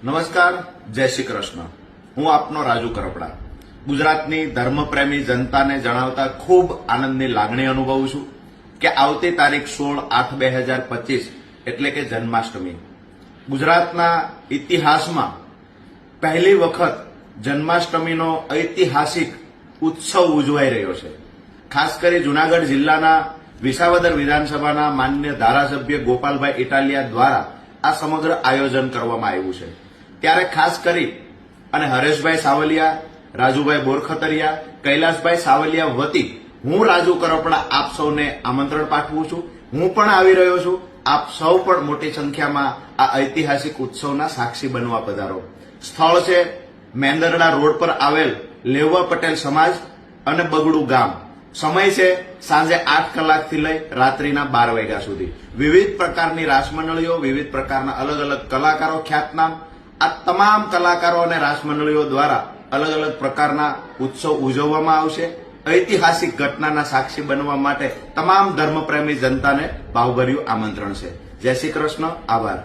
નમસ્કાર, જય શ્રી કૃષ્ણ. હું આપનો રાજુ કરપડા. ગુજરાતની ધર્મપ્રેમી જનતાને જણાવતા ખૂબ આનંદની લાગણી અનુભવું છું કે આવતી તારીખ 16/8/2025 એટલે કે જન્માષ્ટમી ગુજરાતના ઇતિહાસમાં પહેલી વખત જન્માષ્ટમીનો ઐતિહાસિક ઉત્સવ ઉજવાઈ રહ્યો છે. ખાસ કરી જૂનાગઢ જિલ્લાના વિસાવદર વિધાનસભાના માન્ય ધારાસભ્ય ગોપાલભાઈ ઇટાલિયા દ્વારા આ સમગ્ર આયોજન કરવામાં આવ્યું છે. ત્યારે ખાસ કરી અને હરેશભાઈ સાવલિયા, રાજુભાઈ બોરખતરિયા, કૈલાસભાઈ સાવલિયા વતી હું રાજુ કરપડા આપ સૌને આમંત્રણ પાઠવું છું. હું પણ આવી રહ્યો છું. આપ સૌ પણ મોટી સંખ્યામાં આ ઐતિહાસિક ઉત્સવના સાક્ષી બનવા પધારો. સ્થળ છે મેંદરડા રોડ પર આવેલ લેવા પટેલ સમાજ અને બગડું ગામ. સમય છે સાંજે 8 કલાકથી લઈ રાત્રિના 12 વાગ્યા સુધી. વિવિધ પ્રકારની રાસમંડળીઓ, વિવિધ પ્રકારના અલગ અલગ કલાકારો, ખ્યાતનામ આ તમામ કલાકારો અને રાસમંડળીઓ દ્વારા અલગ અલગ પ્રકારના ઉત્સવ ઉજવવામાં આવશે. ઐતિહાસિક ઘટનાના સાક્ષી બનવા માટે તમામ ધર્મપ્રેમી જનતાને ભાવભર્યું આમંત્રણ છે. જય શ્રી કૃષ્ણ. આભાર.